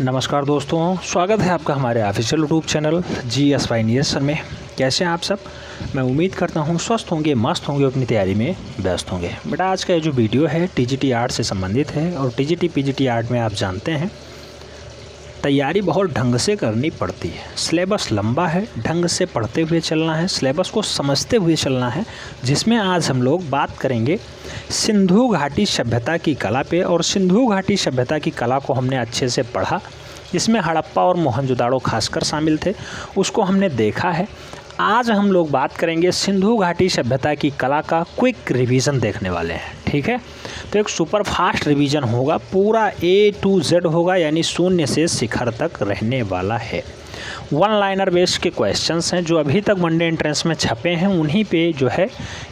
नमस्कार दोस्तों, स्वागत है आपका हमारे ऑफिशियल यूट्यूब चैनल GSY नियसन में। कैसे हैं आप सब? मैं उम्मीद करता हूं स्वस्थ होंगे, मस्त होंगे, अपनी तैयारी में व्यस्त होंगे। बेटा आज का ये जो वीडियो है TGT आर्ट से संबंधित है और TGT PGT आर्ट में आप जानते हैं तैयारी बहुत ढंग से करनी पड़ती है। सिलेबस लंबा है, ढंग से पढ़ते हुए चलना है, सिलेबस को समझते हुए चलना है, जिसमें आज हम लोग बात करेंगे सिंधु घाटी सभ्यता की कला पे। और सिंधु घाटी सभ्यता की कला को हमने अच्छे से पढ़ा, इसमें हड़प्पा और मोहनजोदाड़ो खासकर शामिल थे, उसको हमने देखा है। आज हम लोग बात करेंगे सिंधु घाटी सभ्यता की कला का क्विक रिवीजन देखने वाले हैं। ठीक है, तो एक सुपर फास्ट रिवीजन होगा, पूरा A to Z होगा, यानी शून्य से शिखर तक रहने वाला है। वन लाइनर बेस्ड के क्वेश्चंस हैं जो अभी तक वनडे एंट्रेंस में छपे हैं, उन्हीं पे जो है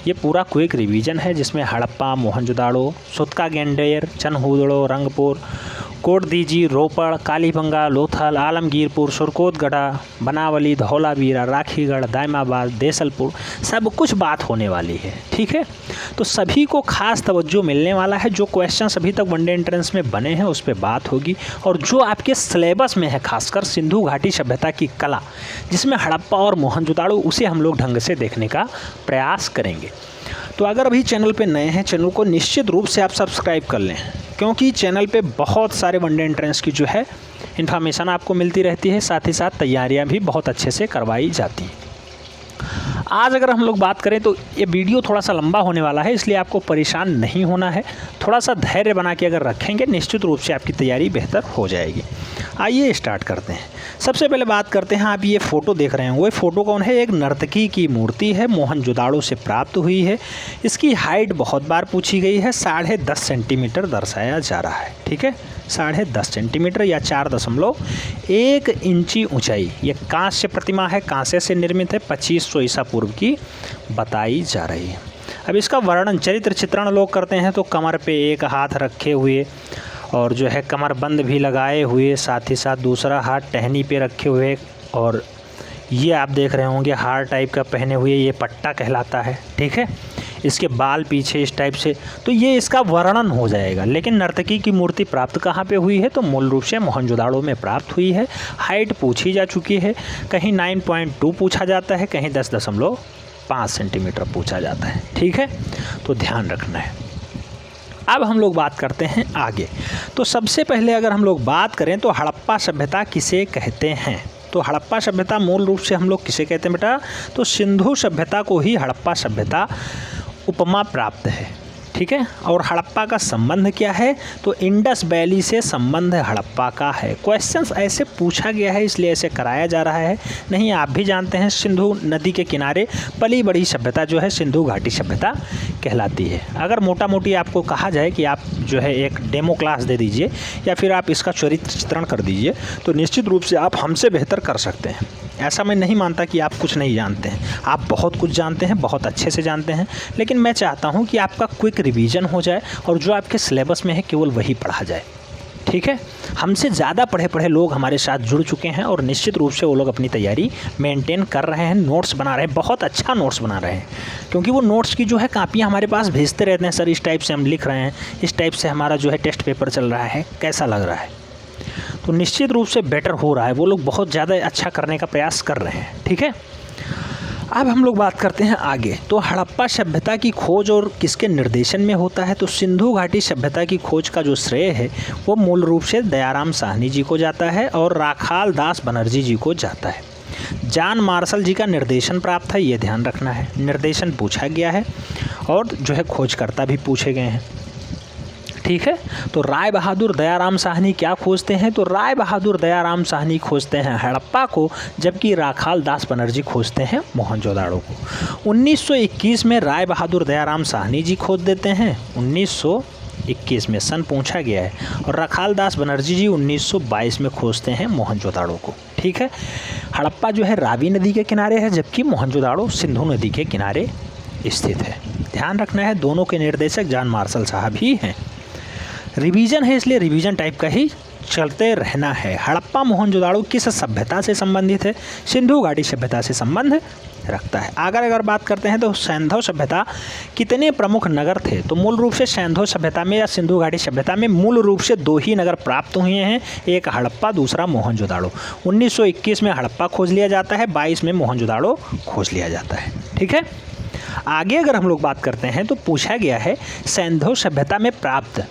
ये पूरा क्विक रिवीजन है, जिसमें हड़प्पा, मोहनजोदाड़ो, सुतका गेंडेर, चनहूदड़ो, रंगपुर, कोटदीजी, रोपड़, कालीबंगा, लोथल, आलमगीरपुर, सुरकोतगढ़ा, बनावली, धौलावीरा, राखीगढ़, दायमाबाद, देसलपुर, सब कुछ बात होने वाली है। ठीक है, तो सभी को खास तवज्जो मिलने वाला है। जो क्वेश्चंस अभी तक वनडे एंट्रेंस में बने हैं उस पर बात होगी, और जो आपके सिलेबस में है खासकर सिंधु घाटी सभ्यता की कला, जिसमें हड़प्पा और मोहनजोदाड़ो, उसे हम लोग ढंग से देखने का प्रयास करेंगे। तो अगर अभी चैनल पे नए हैं, चैनल को निश्चित रूप से आप सब्सक्राइब कर लें, क्योंकि चैनल पे बहुत सारे वनडे एंट्रेंस की जो है इन्फॉर्मेशन आपको मिलती रहती है, साथ ही साथ तैयारियां भी बहुत अच्छे से करवाई जाती हैं। आज अगर हम लोग बात करें तो ये वीडियो थोड़ा सा लंबा होने वाला है, इसलिए आपको परेशान नहीं होना है। थोड़ा सा धैर्य बना के अगर रखेंगे, निश्चित रूप से आपकी तैयारी बेहतर हो जाएगी। आइए स्टार्ट करते हैं। सबसे पहले बात करते हैं, आप ये फ़ोटो देख रहे हैं, वो फ़ोटो कौन है? एक नर्तकी की मूर्ति है, मोहनजोदाड़ो से प्राप्त हुई है। इसकी हाइट बहुत बार पूछी गई है, 10.5 सेंटीमीटर दर्शाया जा रहा है। ठीक है, 10.5 सेंटीमीटर या 4.1 इंची ऊंचाई। ये कांस्य प्रतिमा है, कांस्य से निर्मित है, 2500 ईसा पूर्व की बताई जा रही है। अब इसका वर्णन, चरित्र चित्रण लोग करते हैं तो कमर पे एक हाथ रखे हुए और जो है कमरबंद भी लगाए हुए, साथ ही साथ दूसरा हाथ टहनी पे रखे हुए, और ये आप देख रहे होंगे हार टाइप का पहने हुए, ये पट्टा कहलाता है। ठीक है, इसके बाल पीछे इस टाइप से, तो ये इसका वर्णन हो जाएगा। लेकिन नर्तकी की मूर्ति प्राप्त कहाँ पे हुई है? तो मूल रूप से मोहनजोदाड़ो में प्राप्त हुई है। हाइट पूछी जा चुकी है, कहीं 9.2 पूछा जाता है, कहीं 10.5 सेंटीमीटर पूछा जाता है। ठीक है, तो ध्यान रखना है। अब हम लोग बात करते हैं आगे। तो सबसे पहले अगर हम लोग बात करें तो हड़प्पा सभ्यता किसे कहते हैं? तो हड़प्पा सभ्यता मूल रूप से हम लोग किसे कहते हैं बेटा? तो सिंधु सभ्यता को ही हड़प्पा सभ्यता उपमा प्राप्त है। ठीक है, और हड़प्पा का संबंध क्या है? तो इंडस वैली से संबंध हड़प्पा का है। क्वेश्चंस ऐसे पूछा गया है, इसलिए ऐसे कराया जा रहा है। नहीं, आप भी जानते हैं सिंधु नदी के किनारे पली बड़ी सभ्यता जो है सिंधु घाटी सभ्यता कहलाती है। अगर मोटा मोटी आपको कहा जाए कि आप जो है एक डेमो क्लास दे दीजिए या फिर आप इसका चरित्र चित्रण कर दीजिए, तो निश्चित रूप से आप हमसे बेहतर कर सकते हैं। ऐसा मैं नहीं मानता कि आप कुछ नहीं जानते हैं, आप बहुत कुछ जानते हैं, बहुत अच्छे से जानते हैं, लेकिन मैं चाहता हूं कि आपका क्विक रिवीजन हो जाए और जो आपके सिलेबस में है केवल वही पढ़ा जाए। ठीक है, हमसे ज़्यादा पढ़े लोग हमारे साथ जुड़ चुके हैं और निश्चित रूप से वो लोग अपनी तैयारी मेंटेन कर रहे हैं, नोट्स बना रहे हैं, बहुत अच्छा नोट्स बना रहे हैं, क्योंकि वो नोट्स की जो है कापियाँ हमारे पास भेजते रहते हैं। सर, इस टाइप से हम लिख रहे हैं, इस टाइप से हमारा जो है टेस्ट पेपर चल रहा है, कैसा लग रहा है? तो निश्चित रूप से बेटर हो रहा है, वो लोग बहुत ज़्यादा अच्छा करने का प्रयास कर रहे हैं। ठीक है, अब हम लोग बात करते हैं आगे। तो हड़प्पा सभ्यता की खोज और किसके निर्देशन में होता है? तो सिंधु घाटी सभ्यता की खोज का जो श्रेय है वो मूल रूप से दयाराम साहनी जी को जाता है और राखाल दास बनर्जी जी को जाता है। जॉन मार्शल जी का निर्देशन प्राप्त है, ये ध्यान रखना है। निर्देशन पूछा गया है और जो है खोजकर्ता भी पूछे गए हैं। ठीक है, तो राय बहादुर दयाराम साहनी क्या खोजते हैं? तो राय बहादुर दयाराम साहनी खोजते हैं हड़प्पा को, जबकि राखाल दास बनर्जी खोजते हैं मोहनजोदाड़ो को। 1921 में राय बहादुर दयाराम साहनी जी खोज देते हैं, 1921 में सन पूछा गया है, और राखाल दास बनर्जी जी 1922 में खोजते हैं मोहनजोदाड़ो को। ठीक है, हड़प्पा जो है रावी नदी के किनारे है, जबकि मोहनजोदाड़ो सिंधु नदी के किनारे स्थित है। ध्यान रखना है, दोनों के निर्देशक जॉन मार्शल साहब ही हैं। रिवीजन है, इसलिए रिवीजन टाइप का ही चलते रहना है। हड़प्पा मोहनजोदाड़ो किस सभ्यता से संबंधित है? सिंधु घाटी सभ्यता से संबंध रखता है। अगर बात करते हैं तो सैंधव सभ्यता कितने प्रमुख नगर थे? तो मूल रूप से सैंधव सभ्यता में या सिंधु घाटी सभ्यता में मूल रूप से 2 ही नगर प्राप्त हुए हैं, एक हड़प्पा, दूसरा मोहनजोदाड़ो। 1921 में हड़प्पा खोज लिया जाता है, 22 में मोहनजोदाड़ो खोज लिया जाता है। ठीक है, आगे अगर हम लोग बात करते हैं तो पूछा गया है सैंधव सभ्यता में प्राप्त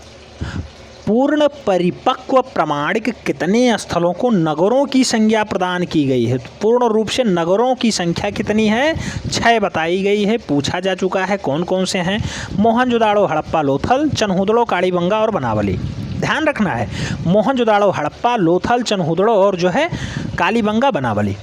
पूर्ण परिपक्व प्रमाणिक कितने स्थलों को नगरों की संज्ञा प्रदान की गई है? तो पूर्ण रूप से नगरों की संख्या कितनी है? 6 बताई गई है। पूछा जा चुका है कौन कौन से हैं? मोहनजोदाड़ो, हड़प्पा, लोथल, चनहुदड़ो, कालीबंगा और बनावली। ध्यान रखना है, मोहनजोदाड़ो, हड़प्पा, लोथल, चनहुदड़ो और जो है कालीबंगा, बनावली।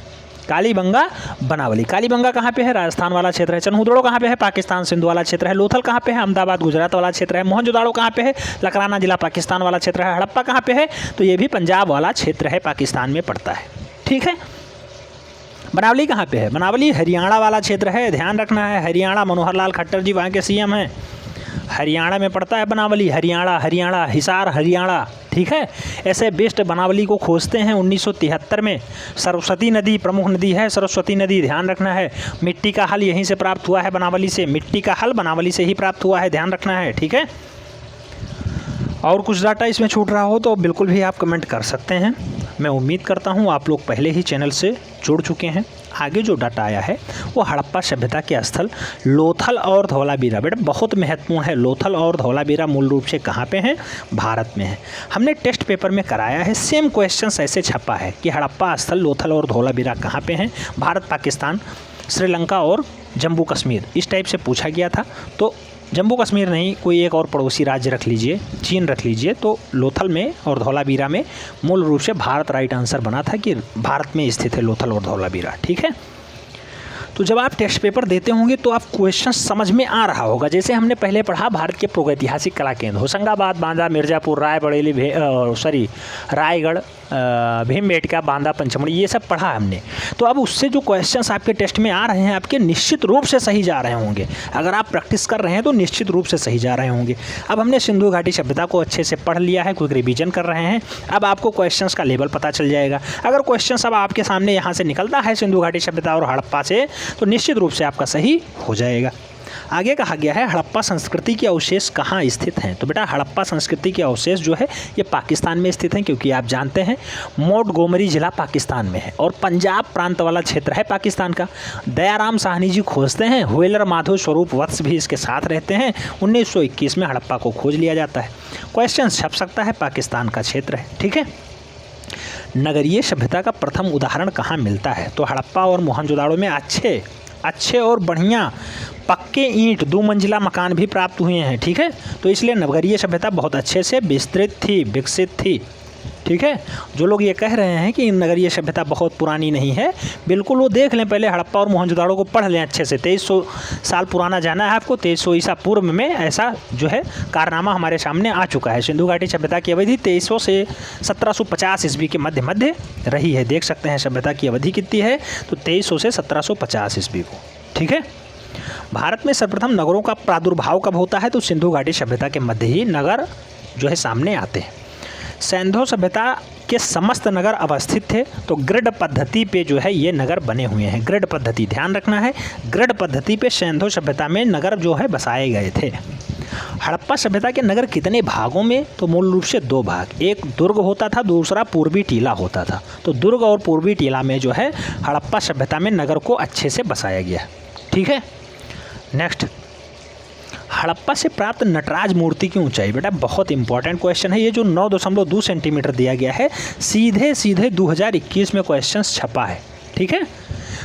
कालीबंगा, बनावली। कालीबंगा कहाँ पे है? राजस्थान वाला क्षेत्र है। चनहुदड़ो कहाँ पे है? पाकिस्तान सिंध वाला क्षेत्र है। लोथल कहाँ पे है? अहमदाबाद गुजरात वाला क्षेत्र है। मोहनजोदाड़ो कहाँ पे है? लकराना जिला पाकिस्तान वाला क्षेत्र है। हड़प्पा कहाँ पे है? तो ये भी पंजाब वाला क्षेत्र है, पाकिस्तान में पड़ता है। ठीक है, बनावली कहाँ पे है? बनावली हरियाणा वाला क्षेत्र है। ध्यान रखना है, हरियाणा, मनोहर लाल खट्टर जी वहाँ के सीएम हैं। हरियाणा में पड़ता है बनावली। हरियाणा, हिसार हरियाणा। ठीक है, ऐसे बेस्ट बनावली को खोजते हैं 1973 में। सरस्वती नदी प्रमुख नदी है, सरस्वती नदी। ध्यान रखना है, मिट्टी का हल यहीं से प्राप्त हुआ है, बनावली से। मिट्टी का हल बनावली से ही प्राप्त हुआ है, ध्यान रखना है। ठीक है, और कुछ डाटा इसमें छूट रहा हो तो बिल्कुल भी आप कमेंट कर सकते हैं। मैं उम्मीद करता हूँ आप लोग पहले ही चैनल से जुड़ चुके हैं। आगे जो डाटा आया है वो हड़प्पा सभ्यता के स्थल लोथल और धौलावीरा। बेटा बहुत महत्वपूर्ण है, लोथल और धौलावीरा मूल रूप से कहाँ पे हैं? भारत में है। हमने टेस्ट पेपर में कराया है, सेम क्वेश्चन ऐसे छपा है कि हड़प्पा स्थल लोथल और धौलावीरा कहाँ पे हैं? भारत, पाकिस्तान, श्रीलंका और जम्मू कश्मीर, इस टाइप से पूछा गया था। तो जम्मू कश्मीर नहीं, कोई एक और पड़ोसी राज्य रख लीजिए, चीन रख लीजिए। तो लोथल में और धौलावीरा में मूल रूप से भारत राइट आंसर बना था कि भारत में स्थित है लोथल और धौलावीरा। ठीक है, तो जब आप टेस्ट पेपर देते होंगे तो आप क्वेश्चन समझ में आ रहा होगा। जैसे हमने पहले पढ़ा भारत के प्रागैतिहासिक कला केंद्र होशंगाबाद, बांदा, मिर्ज़ापुर, रायबरेली, रायगढ़, भीमबेटका, बांदा, पंचमढ़ी, ये सब पढ़ा हमने। तो अब उससे जो क्वेश्चंस आपके टेस्ट में आ रहे हैं आपके निश्चित रूप से सही जा रहे होंगे। अगर आप प्रैक्टिस कर रहे हैं तो निश्चित रूप से सही जा रहे होंगे। अब हमने सिंधु घाटी सभ्यता को अच्छे से पढ़ लिया है, क्विक रिवीजन कर रहे हैं। अब आपको क्वेश्चंस का लेवल पता चल जाएगा। अगर क्वेश्चंस अब आपके सामने यहाँ से निकलता है सिंधु घाटी सभ्यता और हड़प्पा से, तो निश्चित रूप से आपका सही हो जाएगा। आगे कहा गया है हड़प्पा संस्कृति के अवशेष कहाँ स्थित हैं? तो बेटा हड़प्पा संस्कृति के अवशेष जो है ये पाकिस्तान में स्थित हैं, क्योंकि आप जानते हैं मोंटगोमरी जिला पाकिस्तान में है और पंजाब प्रांत वाला क्षेत्र है पाकिस्तान का। दयाराम साहनी जी खोजते हैं, व्हेलर माधव स्वरूप वत्स भी इसके साथ रहते हैं। 1921 में हड़प्पा को खोज लिया जाता है। क्वेश्चन छप सकता है, पाकिस्तान का क्षेत्र है। ठीक है, नगरीय सभ्यता का प्रथम उदाहरण कहाँ मिलता है? तो हड़प्पा और मोहनजोदाड़ो में अच्छे और बढ़िया पक्के ईंट 2 मंजिला मकान भी प्राप्त हुए हैं। ठीक है, तो इसलिए नगरीय सभ्यता बहुत अच्छे से विस्तृत थी, विकसित थी। ठीक है, जो लोग ये कह रहे हैं कि नगरीय सभ्यता बहुत पुरानी नहीं है, बिल्कुल वो देख लें, पहले हड़प्पा और मोहनजोदाड़ो को पढ़ लें अच्छे से। 2300 साल पुराना जाना है आपको। 2300 ईसा पूर्व में ऐसा जो है कारनामा हमारे सामने आ चुका है। सिंधु घाटी सभ्यता की अवधि 2300 से 1750 ईस्वी के मध्य रही है। देख सकते हैं सभ्यता की अवधि कितनी है, तो 2300 से 1750 ईस्वी को। ठीक है, भारत में सर्वप्रथम नगरों का प्रादुर्भाव कब होता है? तो सिंधु घाटी सभ्यता के मध्य ही नगर जो है सामने आते हैं। सैंधव सभ्यता के समस्त नगर अवस्थित थे, तो ग्रिड पद्धति पे जो है ये नगर बने हुए हैं। ग्रिड पद्धति, ध्यान रखना है, ग्रिड पद्धति पे सैंधव सभ्यता में नगर जो है बसाए गए थे। हड़प्पा सभ्यता के नगर कितने भागों में? तो मूल रूप से 2 भाग, एक दुर्ग होता था, दूसरा पूर्वी टीला होता था। तो दुर्ग और पूर्वी टीला में जो है हड़प्पा सभ्यता में नगर को अच्छे से बसाया गया। ठीक है, नेक्स्ट, हड़प्पा से प्राप्त नटराज मूर्ति की ऊंचाई। बेटा बहुत इंपॉर्टेंट क्वेश्चन है ये, जो 9.2 सेंटीमीटर दिया गया है, सीधे 2021 में क्वेश्चन छपा है। ठीक है,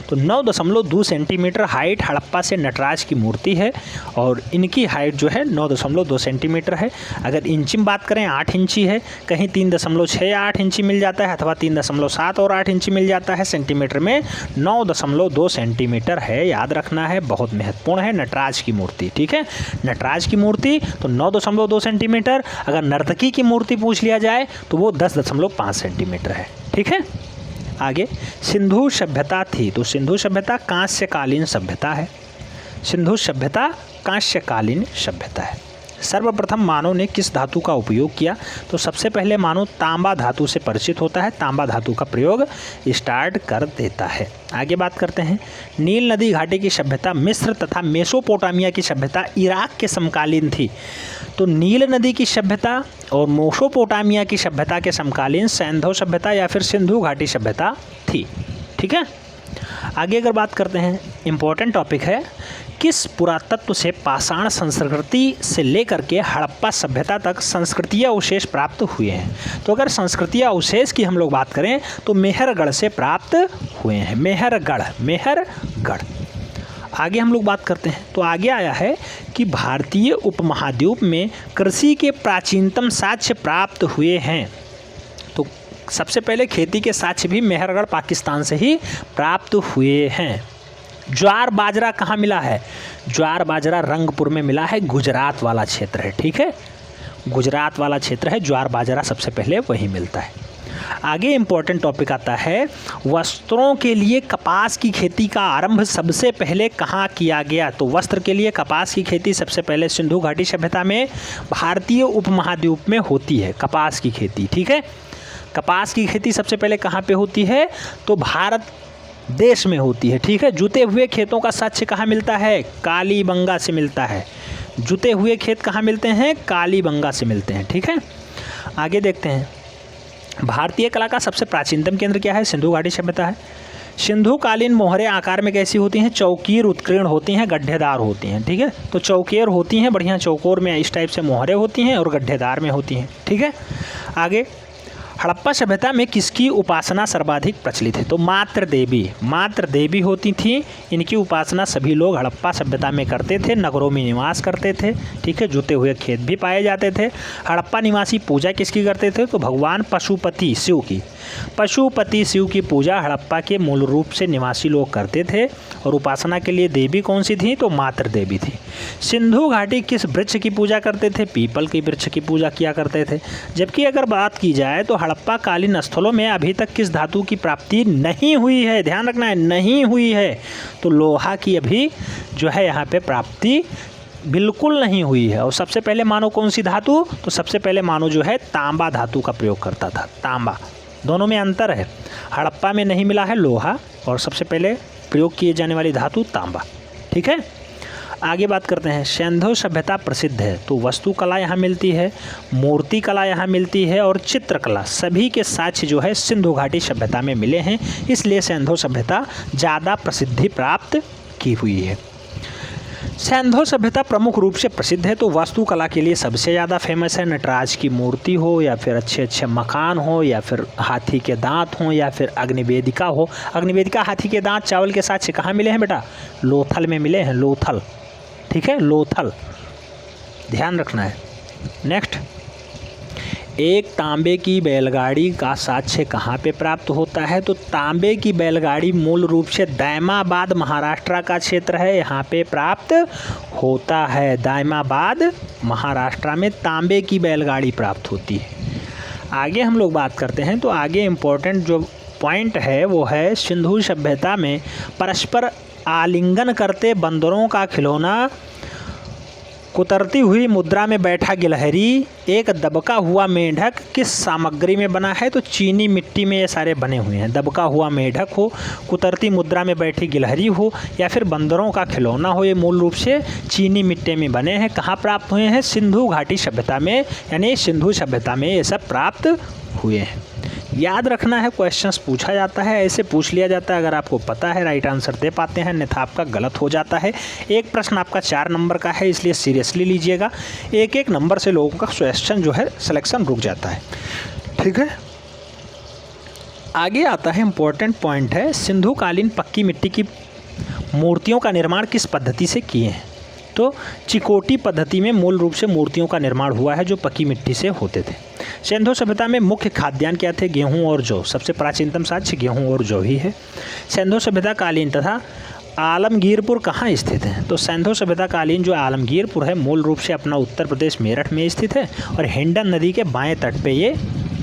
तो 9.2 सेंटीमीटर हाइट हड़प्पा से नटराज की मूर्ति है और इनकी हाइट जो है 9.2 सेंटीमीटर है। अगर इंची में बात करें 8 इंची है, कहीं 3.68 इंची मिल जाता है अथवा 3.7 और 8 इंची मिल जाता है। सेंटीमीटर में 9.2 सेंटीमीटर है, याद रखना है, बहुत महत्वपूर्ण है नटराज की मूर्ति। ठीक है, नटराज की मूर्ति तो 9.2 सेंटीमीटर। अगर नर्तकी की मूर्ति पूछ लिया जाए तो वो 10.5 सेंटीमीटर है। ठीक है, आगे सिंधु सभ्यता थी, तो सिंधु सभ्यता कांस्यकालीन सभ्यता है। सिंधु सभ्यता कांस्यकालीन सभ्यता है। सर्वप्रथम मानव ने किस धातु का उपयोग किया? तो सबसे पहले मानव तांबा धातु से परिचित होता है, तांबा धातु का प्रयोग स्टार्ट कर देता है। आगे बात करते हैं, नील नदी घाटी की सभ्यता मिस्र तथा मेसोपोटामिया की सभ्यता इराक के समकालीन थी। तो नील नदी की सभ्यता और मेसोपोटामिया की सभ्यता के समकालीन सैंधव सभ्यता या फिर सिंधु घाटी सभ्यता थी। ठीक है, आगे अगर बात करते हैं, इम्पोर्टेंट टॉपिक है, किस पुरातत्व से पाषाण संस्कृति से लेकर के हड़प्पा सभ्यता तक संस्कृतीय अवशेष प्राप्त हुए हैं? तो अगर संस्कृतीय अवशेष की हम लोग बात करें तो मेहरगढ़ से प्राप्त हुए हैं, मेहरगढ़। आगे हम लोग बात करते हैं, तो आगे आया है कि भारतीय उपमहाद्वीप में कृषि के प्राचीनतम साक्ष्य प्राप्त हुए हैं। तो सबसे पहले खेती के साक्ष्य भी मेहरगढ़ पाकिस्तान से ही प्राप्त हुए हैं। ज्वार बाजरा कहाँ मिला है? ज्वार बाजरा रंगपुर में मिला है, गुजरात वाला क्षेत्र है। ठीक है, गुजरात वाला क्षेत्र है, ज्वार बाजरा सबसे पहले वहीं मिलता है। आगे इम्पोर्टेंट टॉपिक आता है, वस्त्रों के लिए कपास की खेती का आरंभ सबसे पहले कहाँ किया गया? तो वस्त्र के लिए कपास की खेती सबसे पहले सिंधु घाटी सभ्यता में भारतीय उपमहाद्वीप में होती है, कपास की खेती। ठीक है, कपास की खेती सबसे पहले कहाँ पे होती है? तो भारत देश में होती है। ठीक है, जुते हुए खेतों का साक्ष्य कहाँ मिलता है? कालीबंगा से मिलता है। जुते हुए खेत कहाँ मिलते हैं? कालीबंगा से मिलते हैं। ठीक है, आगे देखते हैं, भारतीय कला का सबसे प्राचीनतम केंद्र क्या है? सिंधु घाटी सभ्यता है। सिंधुकालीन मोहरें आकार में कैसी होती हैं? चौकीर उत्कीर्ण होती हैं, गड्ढेदार होती हैं। ठीक है, तो चौकीर होती हैं, बढ़िया चौकोर में इस टाइप से मोहरें होती हैं और गड्ढेदार में होती हैं। ठीक है, आगे हड़प्पा सभ्यता में किसकी उपासना सर्वाधिक प्रचलित है? तो मात्र देवी होती थी। इनकी उपासना सभी लोग हड़प्पा सभ्यता में करते थे, नगरों में निवास करते थे। ठीक है, जुते हुए खेत भी पाए जाते थे। हड़प्पा निवासी पूजा किसकी करते थे? तो भगवान पशुपति शिव की पूजा हड़प्पा के मूल रूप से निवासी लोग करते थे और उपासना के लिए देवी कौन सी थी? तो मात्र देवी थी। सिंधु घाटी किस वृक्ष की पूजा करते थे? पीपल के वृक्ष की पूजा किया करते थे। जबकि अगर बात की जाए तो हड़प्पा कालीन स्थलों में अभी तक किस धातु की प्राप्ति नहीं हुई है? ध्यान रखना है, नहीं हुई है। तो लोहा की अभी जो है यहाँ पे प्राप्ति बिल्कुल नहीं हुई है। और सबसे पहले मानव कौन सी धातु? तो सबसे पहले मानव जो है तांबा धातु का प्रयोग करता था, तांबा। दोनों में अंतर है, हड़प्पा में नहीं मिला है लोहा और सबसे पहले प्रयोग किए जाने वाली धातु तांबा। ठीक है, आगे बात करते हैं, सिंधु सभ्यता प्रसिद्ध है। तो वास्तुकला यहाँ मिलती है, मूर्ति कला यहाँ मिलती है और चित्रकला, सभी के साक्ष्य जो है सिंधु घाटी सभ्यता में मिले हैं, इसलिए सिंधु सभ्यता ज़्यादा प्रसिद्धि प्राप्त की हुई है। सिंधु सभ्यता प्रमुख रूप से प्रसिद्ध है तो वास्तुकला के लिए सबसे ज़्यादा फेमस है। नटराज की मूर्ति हो या फिर अच्छे अच्छे मकान हो या फिर हाथी के दांत हो या फिर अग्निवेदिका हो। अग्निवेदिका, हाथी के दांत चावल के साथ कहाँ मिले हैं बेटा? लोथल में मिले हैं, लोथल। ठीक है, लोथल, ध्यान रखना है। नेक्स्ट, एक तांबे की बैलगाड़ी का साक्ष्य कहाँ पे प्राप्त होता है? तो तांबे की बैलगाड़ी मूल रूप से दायमाबाद महाराष्ट्र का क्षेत्र है, यहाँ पे प्राप्त होता है। दायमाबाद महाराष्ट्र में तांबे की बैलगाड़ी प्राप्त होती है। आगे हम लोग बात करते हैं, तो आगे इम्पोर्टेंट जो पॉइंट है वो है, सिंधु सभ्यता में परस्पर आलिंगन करते बंदरों का खिलौना, कुतरती हुई मुद्रा में बैठा गिलहरी, एक दबका हुआ मेंढक किस सामग्री में बना है? तो चीनी मिट्टी में ये सारे बने हुए हैं। दबका हुआ मेंढक हो, कुतरती मुद्रा में बैठी गिलहरी हो या फिर बंदरों का खिलौना हो, ये मूल रूप से चीनी मिट्टी में बने हैं। कहाँ प्राप्त हुए हैं? सिंधु घाटी सभ्यता में, यानी सिंधु सभ्यता में ये सब प्राप्त हुए हैं। याद रखना है, क्वेश्चंस पूछा जाता है, ऐसे पूछ लिया जाता है। अगर आपको पता है राइट आंसर दे पाते हैं, अन्यथा आपका गलत हो जाता है। एक प्रश्न आपका 4 नंबर का है, इसलिए सीरियसली लीजिएगा। एक नंबर से लोगों का क्वेश्चन जो है सिलेक्शन रुक जाता है। ठीक है, आगे आता है इम्पोर्टेंट पॉइंट है, सिंधुकालीन पक्की मिट्टी की मूर्तियों का निर्माण किस पद्धति से किए हैं? तो चिकोटी पद्धति में मूल रूप से मूर्तियों का निर्माण हुआ है, जो पक्की मिट्टी से होते थे। सिंधु सभ्यता में मुख्य खाद्यान्न क्या थे? गेहूं और जौ। सबसे प्राचीनतम साक्ष्य गेहूं और जौ ही है। सिंधु सभ्यता कालीन तथा आलमगीरपुर कहाँ स्थित है? तो सिंधु सभ्यता कालीन जो आलमगीरपुर है, मूल रूप से अपना उत्तर प्रदेश मेरठ में स्थित है और हिंडन नदी के बाएं तट पे ये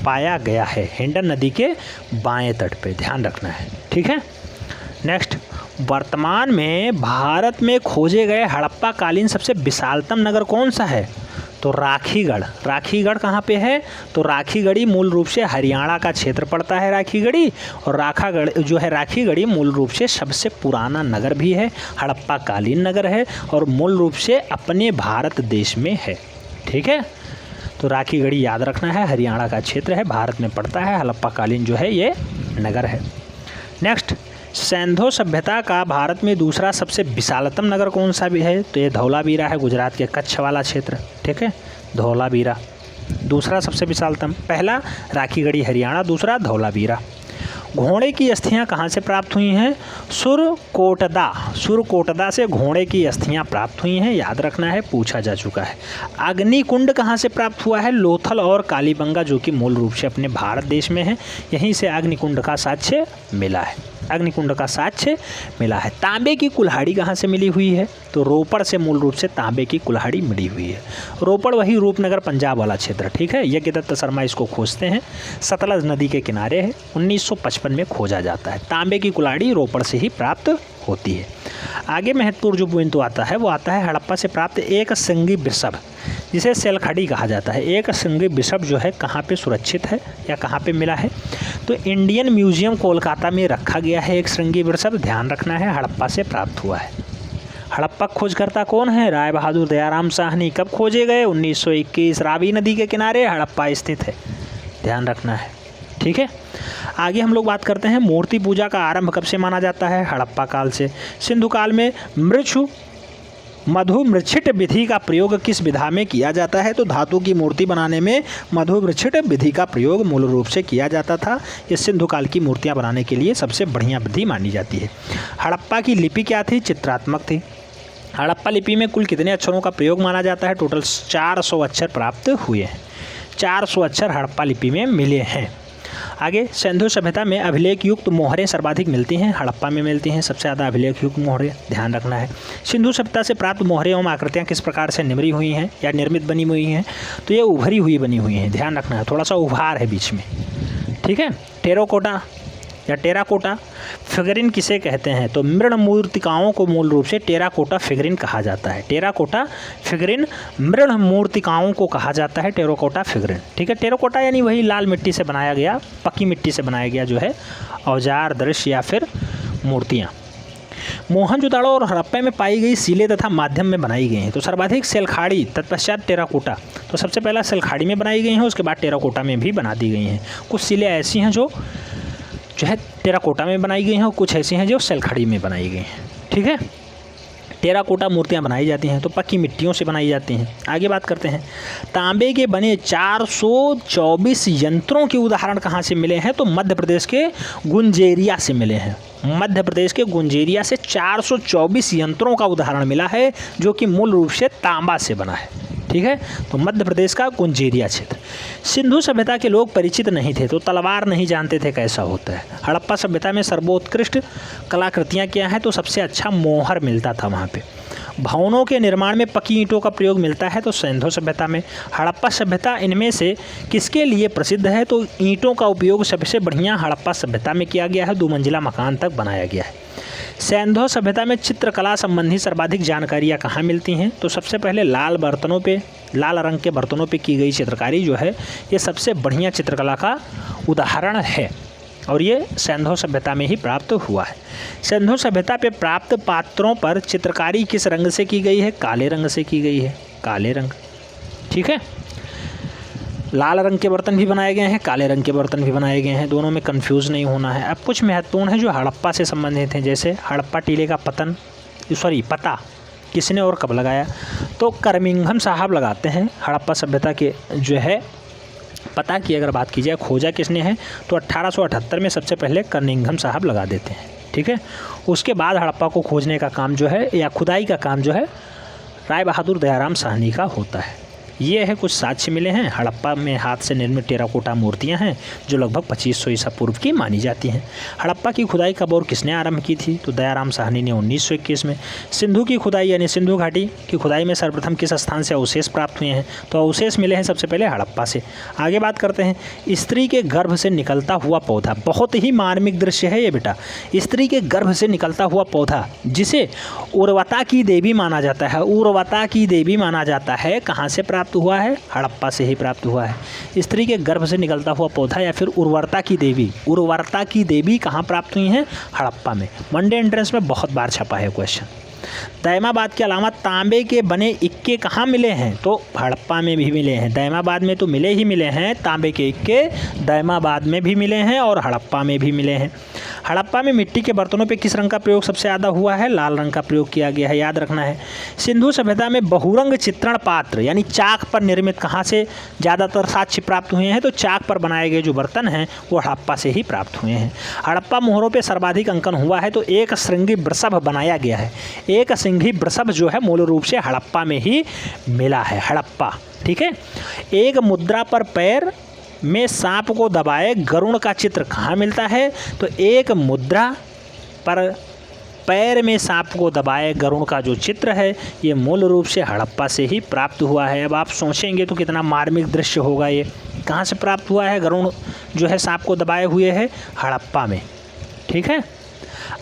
पाया गया है। हिंडन नदी के बाएं तट पे, ध्यान रखना है। ठीक है, नेक्स्ट, वर्तमान में भारत में खोजे गए हड़प्पा कालीन सबसे विशालतम नगर कौन सा है? तो राखीगढ़, राखीगढ़ कहाँ पे है? तो राखीगढ़ी मूल रूप से हरियाणा का क्षेत्र पड़ता है राखीगढ़ी, और राखागढ़ जो है राखीगढ़ी मूल रूप से सबसे पुराना नगर भी है, हड़प्पा कालीन नगर है और मूल रूप से अपने भारत देश में है। ठीक है, तो राखीगढ़ी याद रखना है, हरियाणा का क्षेत्र है, भारत में पड़ता है, हड़प्पा कालीन जो है ये नगर है। नेक्स्ट, सिंधु सभ्यता का भारत में दूसरा सबसे विशालतम नगर कौन सा भी है? तो ये धौलावीरा है, गुजरात के कच्छ वाला क्षेत्र। ठीक है, धौलावीरा दूसरा सबसे विशालतम, पहला राखीगढ़ी हरियाणा, दूसरा धौलावीरा। घोड़े की अस्थियां कहाँ से प्राप्त हुई हैं? सुरकोटदा, सुरकोटदा से घोड़े की अस्थियां प्राप्त हुई हैं, याद रखना है, पूछा जा चुका है। अग्निकुंड कहाँ से प्राप्त हुआ है? लोथल और कालीबंगा, जो कि मूल रूप से अपने भारत देश में है, यहीं से अग्निकुंड का साक्ष्य मिला है, अग्निकुंड का साक्ष्य मिला है। तांबे की कुल्हाड़ी कहाँ से मिली हुई है? तो रोपड़ से मूल रूप से तांबे की कुल्हाड़ी मिली हुई है। रोपड़ वही रूपनगर पंजाब वाला क्षेत्र। ठीक है, यज्ञदत्त शर्मा इसको खोजते हैं, सतलज नदी के किनारे है, 1955 में खोजा जाता है। तांबे की कुल्हाड़ी रोपड़ से ही प्राप्त होती है। आगे महत्वपूर्ण जो पॉइंट तो आता है वो आता है हड़प्पा से प्राप्त एक सिंगी वृषभ, जिसे सेलखड़ी कहा जाता है। एक सिंगी वृषभ जो है कहाँ पे सुरक्षित है या कहाँ पे मिला है? तो इंडियन म्यूजियम कोलकाता में रखा गया है एक सिंगी वृषभ, ध्यान रखना है, हड़प्पा से प्राप्त हुआ है। हड़प्पा खोजकर्ता कौन है? राय बहादुर दयाराम साहनी। कब खोजे गए? 1921। रावी नदी के किनारे हड़प्पा स्थित है, ध्यान रखना है। ठीक है, आगे हम लोग बात करते हैं मूर्ति पूजा का आरंभ कब से माना जाता है? हड़प्पा काल से। सिंधु काल में मधुमृच्छिट विधि का प्रयोग किस विधा में किया जाता है? तो धातु की मूर्ति बनाने में मधुमृच्छिट विधि का प्रयोग मूल रूप से किया जाता था। ये सिंधु काल की मूर्तियां बनाने के लिए सबसे बढ़िया विधि मानी जाती है। हड़प्पा की लिपि क्या थी? चित्रात्मक थी। हड़प्पा लिपि में कुल कितने अक्षरों का प्रयोग माना जाता है? टोटल 400 अक्षर प्राप्त हुए हैं, 400 अक्षर हड़प्पा लिपि में मिले हैं। आगे, सिंधु सभ्यता में अभिलेख युक्त मोहरें सर्वाधिक मिलती हैं, हड़प्पा में मिलती हैं सबसे ज़्यादा अभिलेख युक्त मोहरें, ध्यान रखना है। सिंधु सभ्यता से प्राप्त मोहरें एवं आकृतियाँ किस प्रकार से निमरी हुई हैं या निर्मित बनी हुई हैं? तो ये उभरी हुई बनी हुई हैं, ध्यान रखना है, थोड़ा सा उभार है बीच में। ठीक है, टेराकोटा या टेराकोटा फिगरिन किसे कहते हैं? तो मृण मूर्तिकाओं को मूल रूप से टेराकोटा फिगरिन कहा जाता है। टेराकोटा फिगरिन मृण मूर्तिकाओं को कहा जाता है, टेराकोटा फिगरिन। ठीक है, टेराकोटा यानी वही लाल मिट्टी से बनाया गया, पक्की मिट्टी से बनाया गया जो है औजार, दृश्य या फिर मूर्तियाँ। मोहनजोदड़ो और हड़प्पा में पाई गई सीलें तथा माध्यम में बनाई गई हैं। तो सर्वाधिक सेलखाड़ी, तत्पश्चात टेराकोटा। तो सबसे पहला सेलखाड़ी में बनाई गई हैं, उसके बाद टेराकोटा में भी बना दी गई हैं। कुछ सीलें ऐसी हैं जो है टेराकोटा में बनाई गई हैं और कुछ ऐसी हैं जो सेलखड़ी में बनाई गई हैं। ठीक है, टेराकोटा मूर्तियां बनाई जाती हैं तो पक्की मिट्टियों से बनाई जाती हैं। आगे बात करते हैं, तांबे के बने 424 यंत्रों के उदाहरण कहाँ से मिले हैं? तो मध्य प्रदेश के गुंजेरिया से मिले हैं। मध्य प्रदेश के गुंजेरिया से 424 यंत्रों का उदाहरण मिला है जो कि मूल रूप से तांबा से बना है। ठीक है, तो मध्य प्रदेश का गुंजेरिया क्षेत्र। सिंधु सभ्यता के लोग परिचित नहीं थे तो तलवार नहीं जानते थे कैसा होता है। हड़प्पा सभ्यता में सर्वोत्कृष्ट कलाकृतियाँ क्या हैं? तो सबसे अच्छा मोहर मिलता था वहाँ पे। भवनों के निर्माण में पक्की ईंटों का प्रयोग मिलता है तो सिंधु सभ्यता में। हड़प्पा सभ्यता इनमें से किसके लिए प्रसिद्ध है? तो ईंटों का उपयोग सबसे बढ़िया हड़प्पा सभ्यता में किया गया है, 2 मंजिला मकान तक बनाया गया है। सिंधु सभ्यता में चित्रकला संबंधी सर्वाधिक जानकारियाँ कहाँ मिलती हैं? तो सबसे पहले लाल रंग के बर्तनों पे की गई चित्रकारी जो है ये सबसे बढ़िया चित्रकला का उदाहरण है और ये सिंधु सभ्यता में ही प्राप्त हुआ है। सिंधु सभ्यता पे प्राप्त पात्रों पर चित्रकारी किस रंग से की गई है? काले रंग से की गई है, काले रंग। ठीक है, लाल रंग के बर्तन भी बनाए गए हैं, काले रंग के बर्तन भी बनाए गए हैं, दोनों में कंफ्यूज नहीं होना है। अब कुछ महत्वपूर्ण है जो हड़प्पा से संबंधित हैं, जैसे हड़प्पा टीले का पता किसने और कब लगाया? तो करमिंघम साहब लगाते हैं। हड़प्पा सभ्यता के जो है पता की अगर बात की जाए, खोजा किसने है? तो 1878 में सबसे पहले करमिंघम साहब लगा देते हैं। ठीक है, उसके बाद हड़प्पा को खोजने का काम जो है या खुदाई का काम जो है राय बहादुर दयाराम साहनी का होता है। ये है कुछ साक्ष्य मिले हैं। हड़प्पा में हाथ से निर्मित टेराकोटा मूर्तियां हैं जो लगभग 2500 ईसा पूर्व की मानी जाती हैं। हड़प्पा की खुदाई कब और किसने आरंभ की थी? तो दयाराम साहनी ने 1921 में। सिंधु की खुदाई यानी सिंधु घाटी की खुदाई में सर्वप्रथम किस स्थान से अवशेष प्राप्त हुए हैं? तो अवशेष मिले हैं सबसे पहले हड़प्पा से। आगे बात करते हैं, स्त्री के गर्भ से निकलता हुआ पौधा, बहुत ही मार्मिक दृश्य है ये बेटा। स्त्री के गर्भ से निकलता हुआ पौधा जिसे उर्वता की देवी माना जाता है, उर्वता की देवी माना जाता है, कहाँ से प्राप्त प्राप्त हुआ है? हड़प्पा से ही प्राप्त हुआ है। स्त्री के गर्भ से निकलता हुआ पौधा या फिर उर्वरता की देवी कहाँ प्राप्त हुई हैं? हड़प्पा में। वनडे एंट्रेंस में बहुत बार छपा है क्वेश्चन। दैमाबाद के अलावा तांबे के बने इक्के कहाँ मिले हैं? तो हड़प्पा में भी मिले हैं। दैमाबाद में तो मिले ही मिले हैं, तांबे के इक्के दैमाबाद में भी मिले हैं और हड़प्पा में भी मिले हैं। हड़प्पा में मिट्टी के बर्तनों पे किस रंग का प्रयोग सबसे ज़्यादा हुआ है? लाल रंग का प्रयोग किया गया है, याद रखना है। सिंधु सभ्यता में बहुरंग चित्रण पात्र यानी चाक पर निर्मित कहाँ से ज़्यादातर साक्ष्य प्राप्त हुए हैं? तो चाक पर बनाए गए जो बर्तन हैं वो हड़प्पा से ही प्राप्त हुए हैं। हड़प्पा मोहरों पर सर्वाधिक अंकन हुआ है तो एक श्रृंगी वृषभ बनाया गया है। एक श्रृंगी वृषभ जो है मूल रूप से हड़प्पा में ही मिला है, हड़प्पा। ठीक है। एक मुद्रा पर पैर में सांप को दबाए गरुड़ का चित्र कहाँ मिलता है? तो एक मुद्रा पर पैर में सांप को दबाए गरुड़ का जो चित्र है ये मूल रूप से हड़प्पा से ही प्राप्त हुआ है। अब आप सोचेंगे तो कितना मार्मिक दृश्य होगा। ये कहाँ से प्राप्त हुआ है? गरुड़ जो है सांप को दबाए हुए है हड़प्पा में। ठीक है।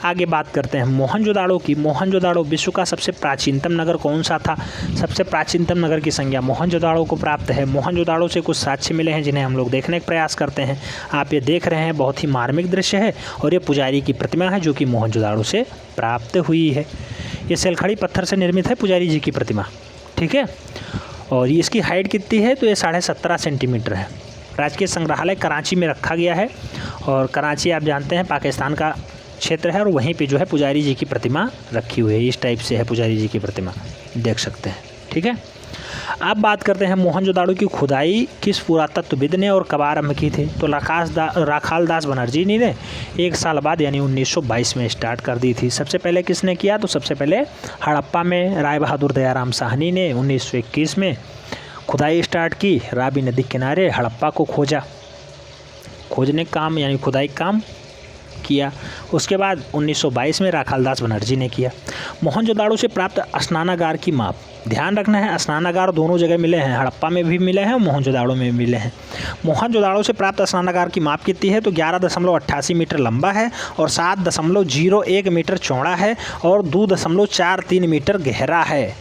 आगे बात करते हैं मोहनजोदाड़ो की। मोहनजोदाड़ो विश्व का सबसे प्राचीनतम नगर कौन सा था? सबसे प्राचीनतम नगर की संज्ञा मोहनजोदाड़ो को प्राप्त है। मोहनजोदाड़ो से कुछ साक्ष्य मिले हैं जिन्हें हम लोग देखने का प्रयास करते हैं। आप ये देख रहे हैं, बहुत ही मार्मिक दृश्य है और ये पुजारी की प्रतिमा है जो कि मोहनजोदाड़ो से प्राप्त हुई है। ये सेलखड़ी पत्थर से निर्मित है पुजारी जी की प्रतिमा। ठीक है। और इसकी हाइट कितनी है? तो ये 17.5 सेंटीमीटर है। राजकीय संग्रहालय कराची में रखा गया है और कराची आप जानते हैं पाकिस्तान का क्षेत्र है और वहीं पे जो है पुजारी जी की प्रतिमा रखी हुई है। इस टाइप से है पुजारी जी की प्रतिमा, देख सकते हैं। ठीक है। अब बात करते हैं मोहनजोदाड़ो की खुदाई किस पुरातत्वविद ने और कब आरंभ की थी? तो राखाल दास बनर्जी ने 1 साल बाद यानी 1922 में स्टार्ट कर दी थी। सबसे पहले किसने किया? तो सबसे पहले हड़प्पा में राय बहादुर दयाराम साहनी ने 1921 में खुदाई स्टार्ट की। रावी नदी किनारे हड़प्पा को खोजने काम यानी खुदाई काम किया। उसके बाद 1922 में राखालदास बनर्जी ने किया। मोहनजोदाड़ो से प्राप्त स्नानागार की माप, ध्यान रखना है स्नानागार दोनों जगह मिले हैं, हड़प्पा में भी मिले हैं और मोहनजोदाड़ो में भी मिले हैं। मोहनजोदाड़ो से प्राप्त स्नानागार की माप कितनी है? तो 11.88 मीटर लंबा है और 7.01 मीटर चौड़ा है और 2.43 मीटर गहरा है।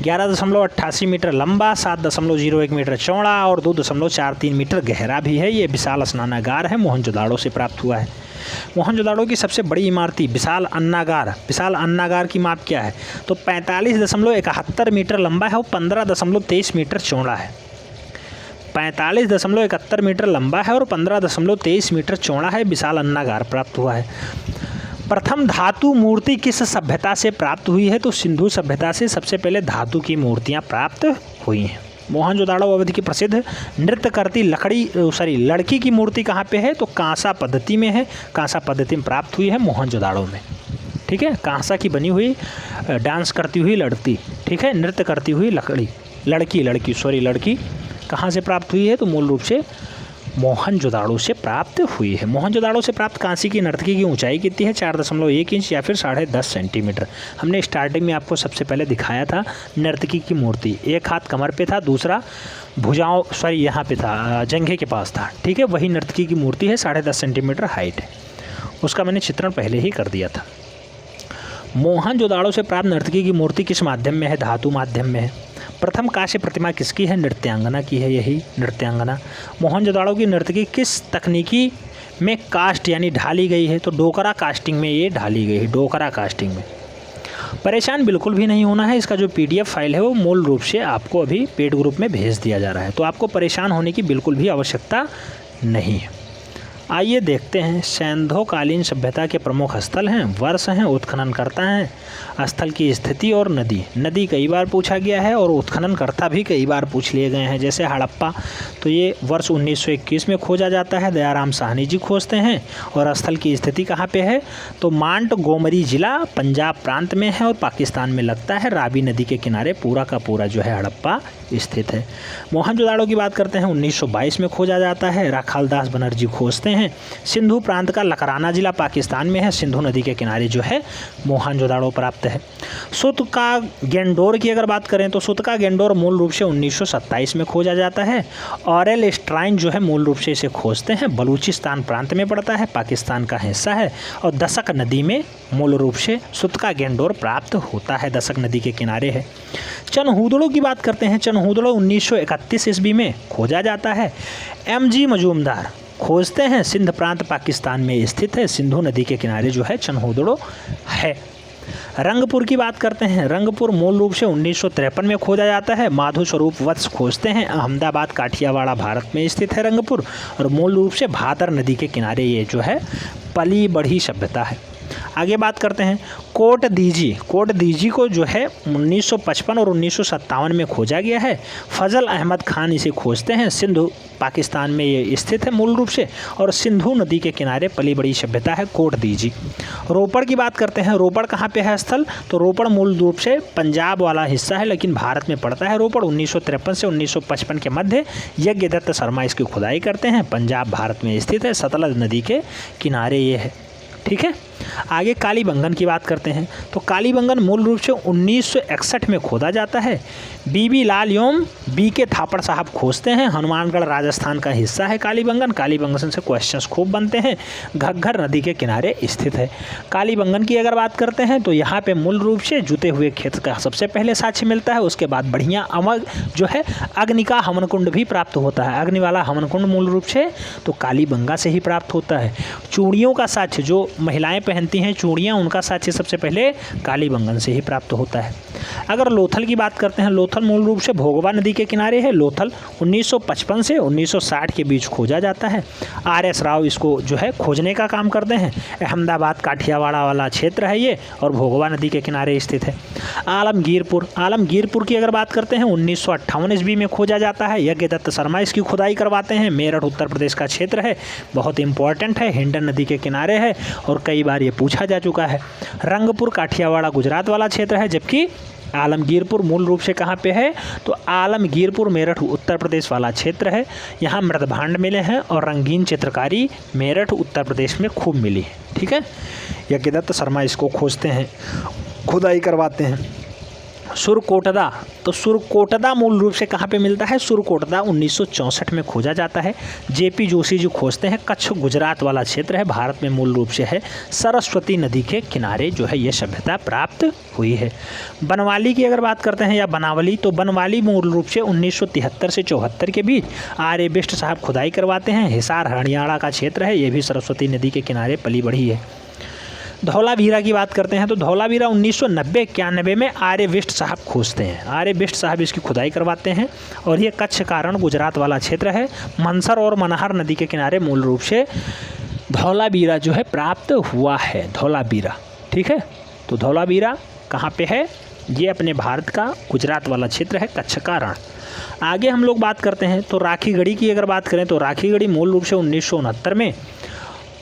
11.88 मीटर लंबा, 7.01 मीटर चौड़ा और 2.43 मीटर गहरा भी है। ये विशाल स्नानागार है, मोहनजोदाड़ो से प्राप्त हुआ है। मोहनजोदाड़ो की सबसे बड़ी इमारती विशाल अन्नागार की माप क्या है? तो 45.71 मीटर लंबा है और 15.23 मीटर चौड़ा है। 45.71 मीटर लंबा है और 15.23 मीटर चौड़ा है, विशाल अन्नागार प्राप्त हुआ है। प्रथम धातु मूर्ति किस सभ्यता से प्राप्त हुई है? तो सिंधु सभ्यता से सबसे पहले धातु की मूर्तियाँ प्राप्त हुई हैं। मोहनजोदाड़ो अवधि की प्रसिद्ध नृत्य करती लड़की की मूर्ति कहाँ पे है? तो कांसा पद्धति में है। कांसा पद्धति में प्राप्त हुई है मोहनजोदाड़ो में। ठीक है। कांसा की बनी हुई डांस करती हुई लड़की, ठीक है, नृत्य करती हुई लड़की कहाँ से प्राप्त हुई है? तो मूल रूप से मोहनजोदाड़ो से प्राप्त हुई है। मोहनजोदाड़ो से प्राप्त कांसी की नर्तकी की ऊंचाई कितनी है? 4.1 इंच या फिर 10.5 सेंटीमीटर। हमने स्टार्टिंग में आपको सबसे पहले दिखाया था नर्तकी की मूर्ति, एक हाथ कमर पे था, दूसरा यहाँ पे था, जंघे के पास था। ठीक है। वही नर्तकी की मूर्ति है, 10.5 सेंटीमीटर हाइट है। उसका मैंने चित्रण पहले ही कर दिया था। मोहनजोदाड़ो से प्राप्त नर्तकी की मूर्ति किस माध्यम में है? धातु माध्यम में है। प्रथम कांस्य प्रतिमा किसकी है? नृत्यांगना की है, यही नृत्यांगना। मोहनजोदाड़ो की नर्तकी किस तकनीकी में कास्ट यानी ढाली गई है? तो डोकरा कास्टिंग में ये ढाली गई है, डोकरा कास्टिंग में। परेशान बिल्कुल भी नहीं होना है, इसका जो PDF फाइल है वो मूल रूप से आपको अभी पेड ग्रुप में भेज दिया जा रहा है, तो आपको परेशान होने की बिल्कुल भी आवश्यकता नहीं है। आइए देखते हैं सैंधोकालीन सभ्यता के प्रमुख स्थल हैं, वर्ष हैं, उत्खननकर्ता हैं, स्थल की स्थिति और नदी कई बार पूछा गया है और उत्खननकर्ता भी कई बार पूछ लिए गए हैं। जैसे हड़प्पा, तो ये वर्ष 1921 में खोजा जाता है, दयाराम साहनी जी खोजते हैं। और स्थल की स्थिति कहाँ पे है? तो मांट गोमरी ज़िला पंजाब प्रांत में है और पाकिस्तान में लगता है। रावी नदी के किनारे पूरा का पूरा जो है हड़प्पा स्थित है। मोहनजोदाड़ो की बात करते हैं, 1922 में खोजा जाता है, राखालदास बनर्जी खोजते हैं। सिंधु प्रांत का लकराना जिला पाकिस्तान में है, सिंधु नदी के किनारे जो है मोहनजोदाड़ो प्राप्त है। सुतका गेंडोर की अगर बात करें तो सुतका गेंडोर मूल रूप से 1927 में खोजा जाता है। ऑरेल स्ट्राइन जो है मूल रूप से इसे खोजते हैं, बलूचिस्तान प्रांत में पड़ता है, पाकिस्तान का हिस्सा है। और दशक नदी में मूल रूप से सुतका गेंडोर प्राप्त होता है, दशक नदी के किनारे है। चनहूदड़ों की बात करते हैं। चनहूदड़ो 1931 ईस्वी में खोजा जाता है। MG मजूमदार खोजते हैं सिंध प्रांत पाकिस्तान में स्थित है, सिंधु नदी के किनारे जो है चनहूदड़ो है। रंगपुर की बात करते हैं। रंगपुर मूल रूप से 1953 में खोजा जाता है। माधु स्वरूप वत्स खोजते हैं। अहमदाबाद काठियावाड़ भारत में स्थित है रंगपुर, और मूल रूप से भादर नदी के किनारे ये जो है पली बढ़ी सभ्यता है। आगे बात करते हैं कोट दीजी को जो है 1955 और 1957 में खोजा गया है। फजल अहमद खान इसे खोजते हैं। सिंधु पाकिस्तान में ये स्थित है मूल रूप से, और सिंधु नदी के किनारे पली बड़ी सभ्यता है कोट दीजी। रोपड़ की बात करते हैं। रोपड़ कहाँ पे है स्थल? तो रोपड़ मूल रूप से पंजाब वाला हिस्सा है, लेकिन भारत में पड़ता है रोपड़। 1953 से 1955 के मध्य यज्ञदत्त शर्मा इसकी खुदाई करते हैं। पंजाब भारत में स्थित है, सतलज नदी के किनारे ये है। ठीक है। आगे कालीबंगन की बात करते हैं। तो कालीबंगन मूल रूप से 1961 में खोदा जाता है। बीबी लाल एवं BK थापड़ साहब खोजते हैं। हनुमानगढ़ राजस्थान का हिस्सा है कालीबंगन। कालीबंगन से क्वेश्चंस खूब बनते हैं। घग्घर नदी के किनारे स्थित है। कालीबंगन की अगर बात करते हैं तो यहाँ पे मूल रूप से जुते हुए खेत का सबसे पहले साक्ष्य मिलता है। उसके बाद बढ़िया अमर जो है अग्नि का हवनकुंड भी प्राप्त होता है। अग्नि वाला हवनकुंड मूल रूप से तो कालीबंगा से ही प्राप्त होता है। चूड़ियों का साक्ष्य जो महिलाएं पहनती हैं चूड़ियाँ, उनका साक्ष्य सबसे पहले कालीबंगन से ही प्राप्त होता है। अगर लोथल की बात करते हैं, लोथल मूल रूप से भोगवा नदी के किनारे है। लोथल 1955 से 1960 के बीच खोजा जाता है। RS राव इसको जो है खोजने का काम करते हैं। अहमदाबाद काठियावाड़ा वाला क्षेत्र है ये, और भोगवा नदी के किनारे स्थित है। आलमगीरपुर की अगर बात करते हैं 1958 ईस्वी में खोजा जाता है। यज्ञदत्त शर्मा इसकी खुदाई करवाते हैं। मेरठ उत्तर प्रदेश का क्षेत्र है, बहुत इंपॉर्टेंट है, हिंडन नदी के किनारे है और कई बार ये पूछा जा चुका है। रंगपुर काठियावाड़ा गुजरात वाला क्षेत्र है, जबकि आलमगीरपुर मूल रूप से कहाँ पे है? तो आलमगीरपुर मेरठ उत्तर प्रदेश वाला क्षेत्र है। यहाँ मृदभांड मिले हैं और रंगीन चित्रकारी मेरठ उत्तर प्रदेश में खूब मिली है। ठीक है। यज्ञदत्त शर्मा इसको खोजते हैं, खुदाई करवाते हैं। सुरकोटदा, तो सुरकोटदा मूल रूप से कहाँ पे मिलता है? सुरकोटदा 1964 में खोजा जाता है। JP जोशी जी खोजते हैं। कच्छ गुजरात वाला क्षेत्र है, भारत में मूल रूप से है। सरस्वती नदी के किनारे जो है ये सभ्यता प्राप्त हुई है। बनवाली की अगर बात करते हैं या बनावली, तो बनवाली मूल रूप से 1973 से 74 के बीच आर्य बिष्ट साहब खुदाई करवाते हैं। हिसार हरियाणा का क्षेत्र है, ये भी सरस्वती नदी के किनारे पली बढ़ी है। धौलावीरा की बात करते हैं तो धौलावीरा 1990-91 में आर्य बिष्ट साहब खोजते हैं। आर्य बिष्ट साहब इसकी खुदाई करवाते हैं, और ये कच्छ कारण गुजरात वाला क्षेत्र है। मनसर और मनहर नदी के किनारे मूल रूप से धौलावीरा जो है प्राप्त हुआ है। धौलावीरा, ठीक है। तो धौलावीरा कहाँ पे है? ये अपने भारत का गुजरात वाला क्षेत्र है, कच्छ का रण। आगे हम लोग बात करते हैं तो राखीगढ़ी की अगर बात करें तो राखीगढ़ी मूल रूप से 1969 में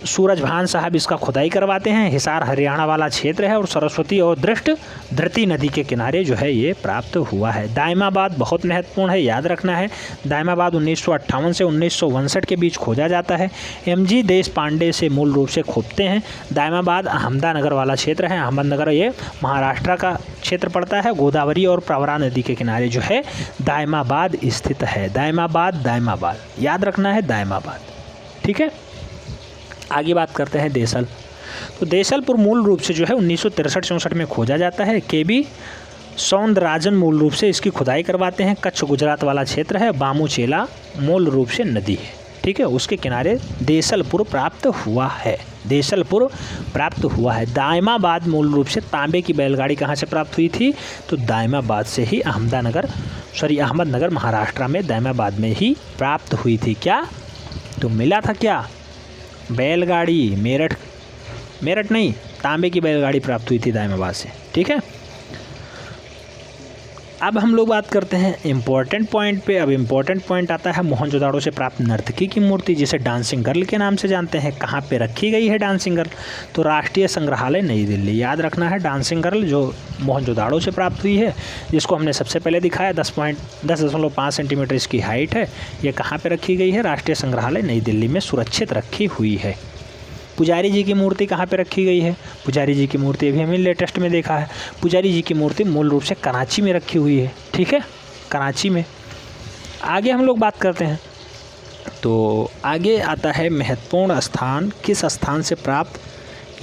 सूरजभान साहब इसका खुदाई करवाते हैं। हिसार हरियाणा वाला क्षेत्र है और सरस्वती और धृति नदी के किनारे जो है ये प्राप्त हुआ है। दायमाबाद बहुत महत्वपूर्ण है, याद रखना है। दायमाबाद 1958 से 1962 के बीच खोजा जाता है। MG देश पांडे से मूल रूप से खोजते हैं। दायमाबाद अहमदानगर वाला क्षेत्र है। अहमदनगर ये महाराष्ट्र का क्षेत्र पड़ता है। गोदावरी और प्रवरा नदी के किनारे जो है दायमाबाद स्थित है। दायमाबाद याद रखना है, दायमाबाद। ठीक है। आगे बात करते हैं देसल। तो देसलपुर मूल रूप से जो है 1963-64 में खोजा जाता है। KB सौंदराजन मूल रूप से इसकी खुदाई करवाते हैं। कच्छ गुजरात वाला क्षेत्र है। बामूचेला मूल रूप से नदी है, ठीक है, उसके किनारे देसलपुर प्राप्त हुआ है। देसलपुर प्राप्त हुआ है। दायमाबाद मूल रूप से तांबे की बैलगाड़ी कहाँ से प्राप्त हुई थी? तो दायमाबाद से ही, अहमदनगर महाराष्ट्र में दायमाबाद में ही प्राप्त हुई थी। क्या तो मिला था? क्या बैलगाड़ी? मेरठ नहीं, तांबे की बैलगाड़ी प्राप्त हुई थी दायमाबाद से। ठीक है। अब हम लोग बात करते हैं इम्पोर्टेंट पॉइंट पे। अब इम्पोर्टेंट पॉइंट आता है मोहनजोदाड़ो से प्राप्त नर्तकी की मूर्ति, जिसे डांसिंग गर्ल के नाम से जानते हैं। कहाँ पे रखी गई है डांसिंग गर्ल? तो राष्ट्रीय संग्रहालय नई दिल्ली। याद रखना है, डांसिंग गर्ल जो मोहनजोदाड़ो से प्राप्त हुई है, जिसको हमने सबसे पहले दिखाया, 10.5 सेंटीमीटर इसकी हाइट है। ये कहाँ पर रखी गई है? राष्ट्रीय संग्रहालय नई दिल्ली में सुरक्षित रखी हुई है। पुजारी जी की मूर्ति कहाँ पे रखी गई है? पुजारी जी की मूर्ति अभी हमें लेटेस्ट में देखा है। पुजारी जी की मूर्ति मूल रूप से कराची में रखी हुई है, ठीक है, कराची में। आगे हम लोग बात करते हैं तो आगे आता है महत्वपूर्ण स्थान। किस स्थान से प्राप्त?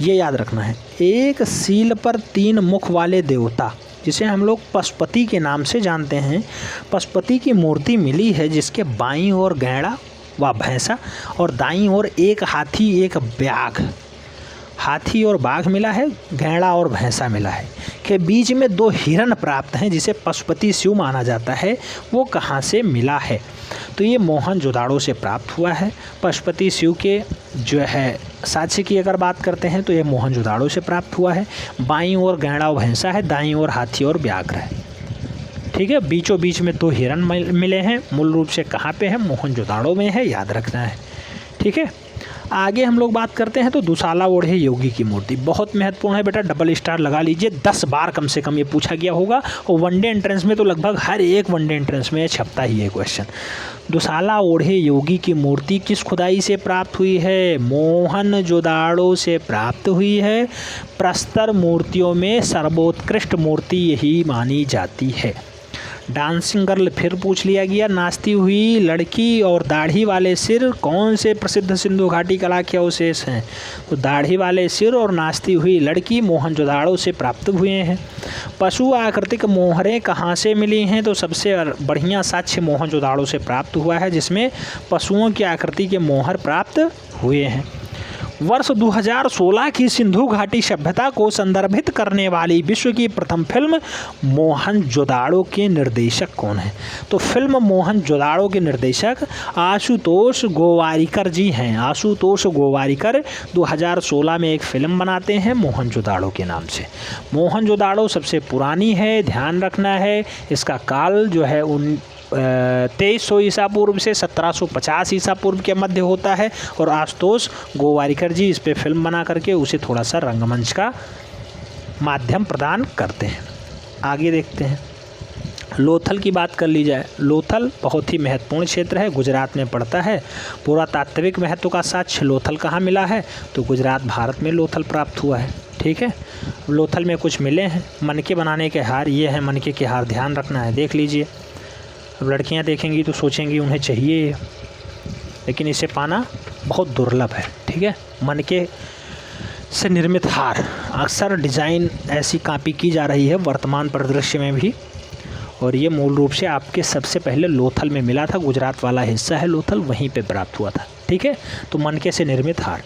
ये याद रखना है। एक सील पर 3 मुख वाले देवता, जिसे हम लोग पशुपति के नाम से जानते हैं। पशुपति की मूर्ति मिली है जिसके बाईं ओर गैड़ा व भैंसा और दाईं ओर एक हाथी एक बाघ, हाथी और बाघ मिला है, गैड़ा और भैंसा मिला है, के बीच में 2 हिरण प्राप्त हैं जिसे पशुपति शिव माना जाता है। वो कहाँ से मिला है? तो ये मोहनजोदाड़ो से प्राप्त हुआ है। पशुपति शिव के जो है साक्ष्य की अगर बात करते हैं तो ये मोहनजोदाड़ो से प्राप्त हुआ है। बाईं ओर गैड़ा और भैंसा है, दाईं ओर हाथी और व्याघ्र है। ठीक है, बीचों बीच में 2 हिरण मिले हैं। मूल रूप से कहाँ पे है? मोहनजोदाड़ो में है, याद रखना है। ठीक है, आगे हम लोग बात करते हैं तो दुसाला ओढ़े योगी की मूर्ति बहुत महत्वपूर्ण है बेटा, डबल स्टार लगा लीजिए। 10 बार कम से कम ये पूछा गया होगा और वनडे एंट्रेंस में तो लगभग हर एक वनडे एंट्रेंस में ये छपता ही है क्वेश्चन। दुसाला ओढ़े योगी की मूर्ति किस खुदाई से प्राप्त हुई है? मोहनजोदाड़ो से प्राप्त हुई है। प्रस्तर मूर्तियों में सर्वोत्कृष्ट मूर्ति यही मानी जाती है। डांसिंग गर्ल फिर पूछ लिया गया। नाचती हुई लड़की और दाढ़ी वाले सिर कौन से प्रसिद्ध सिंधु घाटी कला के अवशेष हैं? तो दाढ़ी वाले सिर और नाचती हुई लड़की मोहनजोदाड़ो से प्राप्त हुए हैं। पशु आकृतिक मोहरें कहाँ से मिली हैं? तो सबसे बढ़िया साक्ष्य मोहनजोदाड़ो से प्राप्त हुआ है जिसमें पशुओं की आकृति के मोहर प्राप्त हुए हैं। वर्ष 2016 की सिंधु घाटी सभ्यता को संदर्भित करने वाली विश्व की प्रथम फिल्म मोहनजोदाड़ो के निर्देशक कौन है? तो फिल्म मोहनजोदाड़ो के निर्देशक आशुतोष गोवारिकर जी हैं। आशुतोष गोवारिकर 2016 में एक फिल्म बनाते हैं मोहनजोदाड़ो के नाम से। मोहनजोदाड़ो सबसे पुरानी है, ध्यान रखना है। इसका काल जो है 2300 ईसा पूर्व से 1750 ईसा पूर्व के मध्य होता है और आशुतोष गोवारिकर जी इस पे फिल्म बना करके उसे थोड़ा सा रंगमंच का माध्यम प्रदान करते हैं। आगे देखते हैं, लोथल की बात कर ली जाए। लोथल बहुत ही महत्वपूर्ण क्षेत्र है, गुजरात में पड़ता है। पुरातात्विक महत्व का साक्ष्य लोथल कहाँ मिला है? तो गुजरात भारत में लोथल प्राप्त हुआ है। ठीक है, लोथल में कुछ मिले हैं मनके बनाने के हार। ये हैं मनके के हार, ध्यान रखना है, देख लीजिए। अब लड़कियां देखेंगी तो सोचेंगी उन्हें चाहिए, लेकिन इसे पाना बहुत दुर्लभ है। ठीक है, मनके से निर्मित हार अक्सर डिज़ाइन ऐसी कॉपी की जा रही है वर्तमान परिदृश्य में भी, और ये मूल रूप से आपके सबसे पहले लोथल में मिला था। गुजरात वाला हिस्सा है लोथल, वहीं पे प्राप्त हुआ था। ठीक है, तो मनके से निर्मित हार।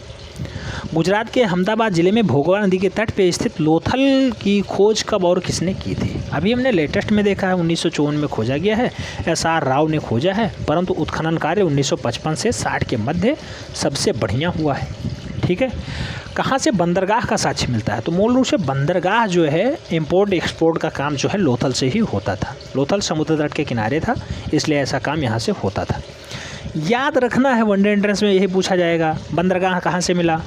गुजरात के अहमदाबाद ज़िले में भोगवा नदी के तट पे स्थित लोथल की खोज कब और किसने की थी? अभी हमने लेटेस्ट में देखा है 1954 में खोजा गया है, SR राव ने खोजा है, परंतु उत्खनन कार्य 1955 से 60 के मध्य सबसे बढ़िया हुआ है। ठीक है, कहाँ से बंदरगाह का साक्ष्य मिलता है? तो मूल रूप से बंदरगाह जो है इंपोर्ट एक्सपोर्ट का काम जो है लोथल से ही होता था। लोथल समुद्र तट के किनारे था, इसलिए ऐसा काम यहाँ से होता था। याद रखना है, वनडे एंट्रेंस में यही पूछा जाएगा, बंदरगाह कहाँ से मिला?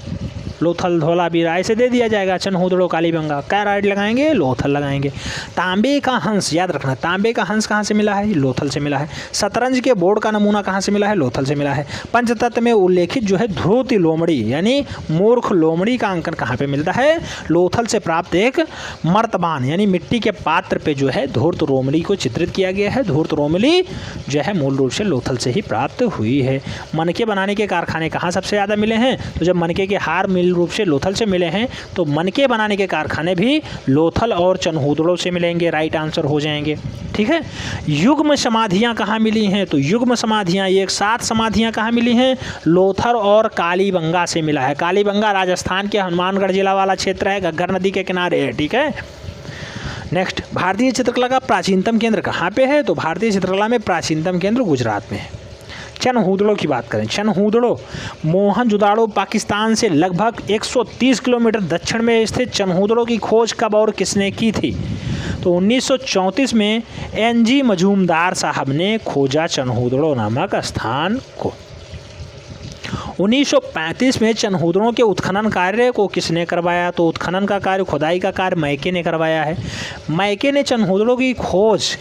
लोथल, धौलावीरा ऐसे दे दिया जाएगा। चनहूदड़ो, कालीबंगा, क्या राइट लगाएंगे? लोथल लगाएंगे। तांबे का हंस, याद रखना, तांबे का हंस कहाँ से मिला है? लोथल से मिला है। शतरंज के बोर्ड का नमूना कहाँ से मिला है? लोथल से मिला है। पंचतत्व में उल्लेखित जो है ध्रुति लोमड़ी यानी मूर्ख लोमड़ी का अंकन कहाँ पे मिलता है? लोथल से प्राप्त एक मर्तबान यानी मिट्टी के पात्र पे जो है धूर्त रोमड़ी को चित्रित किया गया है। धूर्त रोमड़ी जो है मूल रूप से लोथल से ही प्राप्त हुई है। मनके बनाने के कारखाने कहाँ सबसे ज़्यादा मिले हैं? तो जब मनके के हार रूप से लोथल से मिले हैं तो मनके बनाने के कारखाने भी लोथल और चनहूदड़ो से मिलेंगे, राइट आंसर हो जाएंगे। ठीक है, युग्म समाधियां कहाँ मिली हैं? तो युग्म समाधियां, एक साथ समाधियां कहाँ मिली हैं? लोथल और कालीबंगा से मिला है। कालीबंगा राजस्थान के हनुमानगढ़ जिला वाला क्षेत्र है, घग्गर नदी के किनारे है। ठीक है, नेक्स्ट, भारतीय चित्रकला का प्राचीनतम केंद्र कहाँ पे है? तो भारतीय चित्रकला में प्राचीनतम केंद्र गुजरात में है। चनहूदड़ो की बात करें, चनहूदड़ो मोहनजोदाड़ो पाकिस्तान से लगभग 130 किलोमीटर दक्षिण में स्थित चनहूदड़ो की खोज कब और किसने की थी? तो 1934 में NG मजूमदार साहब ने खोजा चनहूदड़ो नामक स्थान को। 1935 में चनहूदड़ो के उत्खनन कार्य को किसने करवाया? तो उत्खनन का कार्य, खुदाई का कार्य मैके ने करवाया है। मैके ने चनहूदड़ो की खोज,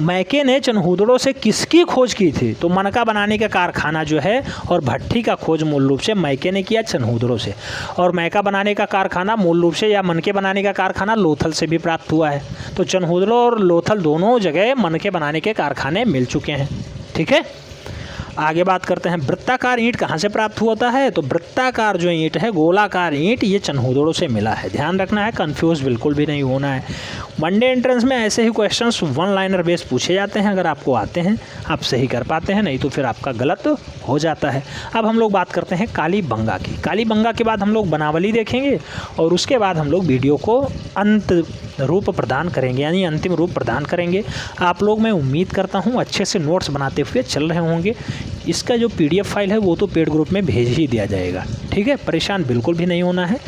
मैके ने चनहूदड़ो से किसकी खोज की थी? तो मनका बनाने का कारखाना जो है और भट्ठी का खोज मूल रूप से मैके ने किया चनहूदड़ो से, और मैका बनाने का कारखाना मूल रूप से या मनके बनाने का कारखाना लोथल से भी प्राप्त हुआ है। तो चनहूदड़ो और लोथल दोनों जगह मनके बनाने के कारखाने मिल चुके हैं। ठीक है, आगे बात करते हैं वृत्ताकार ईंट कहाँ से प्राप्त होता है। तो वृत्ताकार जो ईंट है, गोलाकार ईंट, ये चनहूदड़ों से मिला है। ध्यान रखना है, कंफ्यूज बिल्कुल भी नहीं होना है। वनडे एंट्रेंस में ऐसे ही क्वेश्चंस वन लाइनर बेस पूछे जाते हैं। अगर आपको आते हैं आप सही कर पाते हैं, नहीं तो फिर आपका गलत हो जाता है। अब हम लोग बात करते हैं कालीबंगा की। कालीबंगा के बाद हम लोग बनावली देखेंगे और उसके बाद हम लोग वीडियो को अंत रूप प्रदान करेंगे, यानी अंतिम रूप प्रदान करेंगे। आप लोग, मैं उम्मीद करता हूँ, अच्छे से नोट्स बनाते हुए चल रहे होंगे। इसका जो PDF फाइल है वो तो पेड ग्रुप में भेज ही दिया जाएगा, ठीक है, परेशान बिल्कुल भी नहीं होना है।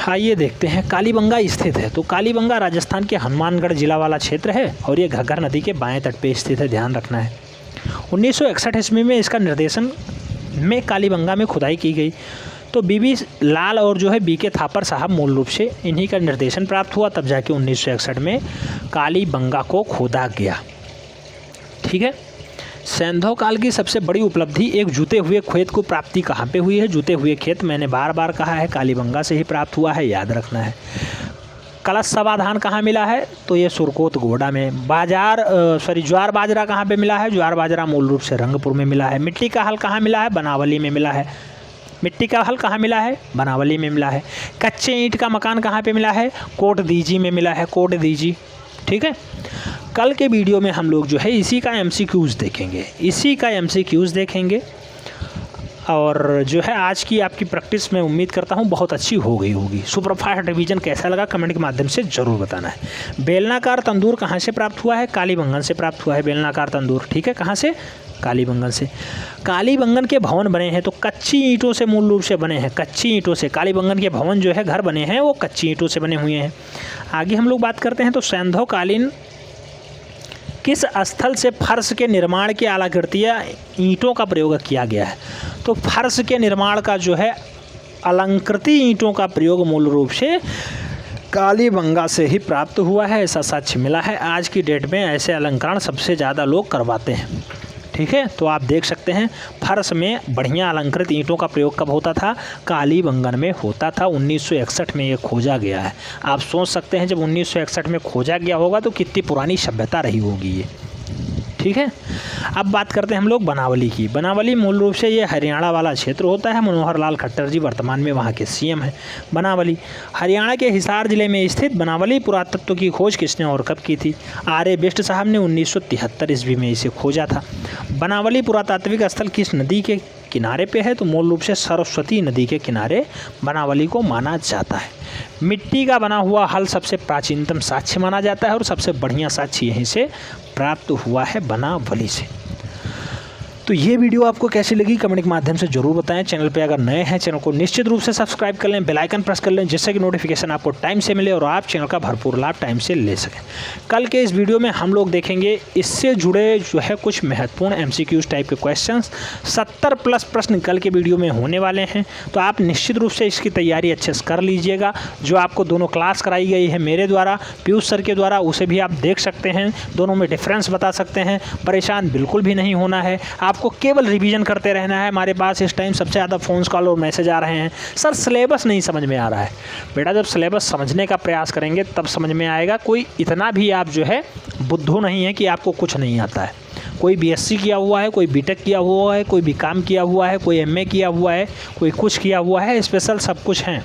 आइए देखते हैं कालीबंगा स्थित है। तो कालीबंगा राजस्थान के हनुमानगढ़ जिला वाला क्षेत्र है और ये घग्गर नदी के बाएं तट पे स्थित है, ध्यान रखना है। 1961 ईस्वी में इसका निर्देशन में कालीबंगा में खुदाई की गई। तो बीबी लाल और जो है BK थापर साहब मूल रूप से इन्हीं का निर्देशन प्राप्त हुआ, तब जाके 1961 में कालीबंगा को खोदा गया, ठीक है। सैंधव काल की सबसे बड़ी उपलब्धि एक जुते हुए खेत को प्राप्ति कहाँ पे हुई है। जुते हुए खेत मैंने बार बार कहा है, कालीबंगा से ही प्राप्त हुआ है, याद रखना है। कलश समाधान कहाँ मिला है। तो ये सुरकोत गोडा में। ज्वार बाजरा कहाँ पे मिला है। ज्वार बाजरा मूल रूप से रंगपुर में मिला है। मिट्टी का हल कहाँ मिला है। बनावली में मिला है। मिट्टी का हल कहाँ मिला है। बनावली में मिला है। कच्चे ईंट का मकान कहाँ पे मिला है। कोट दीजी में मिला है। कोट दीजी, ठीक है। कल के वीडियो में हम लोग जो है इसी का MCQs देखेंगे और जो है आज की आपकी प्रैक्टिस मैं उम्मीद करता हूँ बहुत अच्छी हो गई होगी। सुपरफास्ट रिवीजन कैसा लगा कमेंट के माध्यम से ज़रूर बताना है। बेलनाकार तंदूर कहाँ से प्राप्त हुआ है। कालीबंगन से प्राप्त हुआ है बेलनाकार तंदूर, ठीक है। कहाँ से। कालीबंगन से। कालीबंगन के भवन बने हैं तो कच्ची ईंटों से मूल रूप से बने हैं, कच्ची ईंटों से। कालीबंगन के भवन जो है घर बने हैं वो कच्ची ईंटों से बने हुए हैं। आगे हम लोग बात करते हैं तो सैंधव कालीन किस स्थल से फर्श के निर्माण की आलाकृतियाँ ईंटों का प्रयोग किया गया है। तो फर्श के निर्माण का जो है अलंकृति ईंटों का प्रयोग मूल रूप से कालीबंगा से ही प्राप्त हुआ है, ऐसा साक्ष्य मिला है। आज की डेट में ऐसे अलंकरण सबसे ज़्यादा लोग करवाते हैं, ठीक है। तो आप देख सकते हैं फर्श में बढ़िया अलंकृत ईंटों का प्रयोग कब होता था। कालीबंगन में होता था। 1961 में ये खोजा गया है। आप सोच सकते हैं जब 1961 में खोजा गया होगा तो कितनी पुरानी सभ्यता रही होगी ये, ठीक है। अब बात करते हैं हम लोग बनावली की। बनावली मूल रूप से ये हरियाणा वाला क्षेत्र होता है। मनोहर लाल खट्टर जी वर्तमान में वहाँ के CM हैं। बनावली हरियाणा के हिसार जिले में स्थित बनावली पुरातत्व की खोज किसने और कब की थी। आर्य बिष्ट साहब ने 1973 ईस्वी में इसे खोजा था। बनावली पुरातात्विक स्थल किस नदी के किनारे पे है। तो मूल रूप से सरस्वती नदी के किनारे बनावली को माना जाता है। मिट्टी का बना हुआ हल सबसे प्राचीनतम साक्ष्य माना जाता है और सबसे बढ़िया साक्ष्य यहीं से प्राप्त हुआ है, बनावली से। तो ये वीडियो आपको कैसी लगी कमेंट के माध्यम से जरूर बताएं। चैनल पे अगर नए हैं चैनल को निश्चित रूप से सब्सक्राइब कर लें, बेल आइकन प्रेस कर लें, जिससे कि नोटिफिकेशन आपको टाइम से मिले और आप चैनल का भरपूर लाभ टाइम से ले सकें। कल के इस वीडियो में हम लोग देखेंगे इससे जुड़े जो है कुछ महत्वपूर्ण MCQs टाइप के क्वेश्चंस। 70+ प्रश्न कल के वीडियो में होने वाले हैं, तो आप निश्चित रूप से इसकी तैयारी अच्छे से कर लीजिएगा। जो आपको दोनों क्लास कराई गई है मेरे द्वारा, पीयूष सर के द्वारा, उसे भी आप देख सकते हैं। दोनों में डिफरेंस बता सकते हैं। परेशान बिल्कुल भी नहीं होना है, आपको केवल रिवीजन करते रहना है। हमारे पास इस टाइम सबसे ज़्यादा फ़ोन्स कॉल और मैसेज आ रहे हैं, सर सिलेबस नहीं समझ में आ रहा है। बेटा जब सिलेबस समझने का प्रयास करेंगे तब समझ में आएगा। कोई इतना भी आप जो है बुद्धू नहीं है कि आपको कुछ नहीं आता है। कोई BSc किया हुआ है, कोई BTech किया हुआ है, कोई BCom किया हुआ है, कोई MA किया हुआ है, कोई कुछ किया हुआ है, स्पेशल सब कुछ हैं,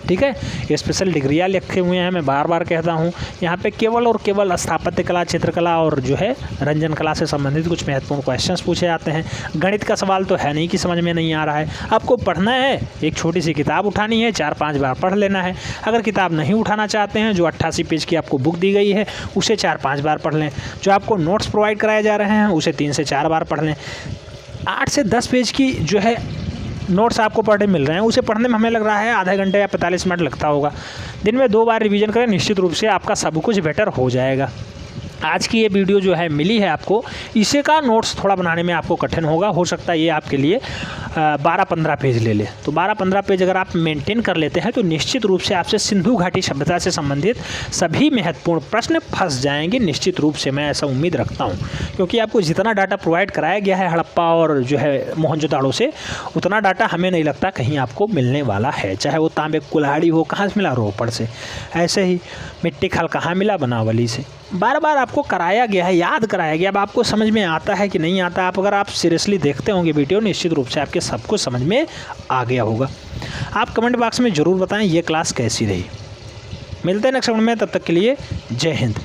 ठीक है। ये स्पेशल डिग्रियाँ लिखे हुए हैं। मैं बार बार कहता हूँ यहाँ पे केवल और केवल स्थापत्य कला, चित्रकला और जो है रंजन कला से संबंधित कुछ महत्वपूर्ण क्वेश्चंस पूछे जाते हैं। गणित का सवाल तो है नहीं कि समझ में नहीं आ रहा है। आपको पढ़ना है, एक छोटी सी किताब उठानी है, 4-5 बार पढ़ लेना है। अगर किताब नहीं उठाना चाहते हैं, जो 88 पेज की आपको बुक दी गई है उसे 4-5 बार पढ़ लें। जो आपको नोट्स प्रोवाइड कराए जा रहे हैं उसे 3 से 4 बार पढ़ लें। 8 से 10 पेज की जो है नोट्स आपको पर डे मिल रहे हैं, उसे पढ़ने में हमें लग रहा है आधा घंटे या 45 मिनट लगता होगा। दिन में 2 बार रिवीजन करें, निश्चित रूप से आपका सब कुछ बेटर हो जाएगा। आज की ये वीडियो जो है मिली है आपको, इसे का नोट्स थोड़ा बनाने में आपको कठिन होगा। हो सकता है ये आपके लिए 12-15 पेज ले ले। तो 12-15 पेज अगर आप मेंटेन कर लेते हैं तो निश्चित रूप से आपसे सिंधु घाटी सभ्यता से संबंधित सभी महत्वपूर्ण प्रश्न फंस जाएंगे। निश्चित रूप से मैं ऐसा उम्मीद रखता हूँ, क्योंकि आपको जितना डाटा प्रोवाइड कराया गया है हड़प्पा और जो है मोहनजोदाड़ो से, उतना डाटा हमें नहीं लगता कहीं आपको मिलने वाला है। चाहे वो तांबे कुल्हाड़ी हो, कहाँ से मिला, रोपड़ से। ऐसे ही मिट्टी खाल कहाँ मिला, बनावली से। बार बार आपको आपको कराया गया है, याद कराया गया। अब आपको समझ में आता है कि नहीं आता, अगर आप सीरियसली देखते होंगे वीडियो, निश्चित रूप से आपके सब कुछ समझ में आ गया होगा। आप कमेंट बॉक्स में ज़रूर बताएं ये क्लास कैसी रही। मिलते हैं नेक्स्ट वीडियो में, तब तक के लिए जय हिंद।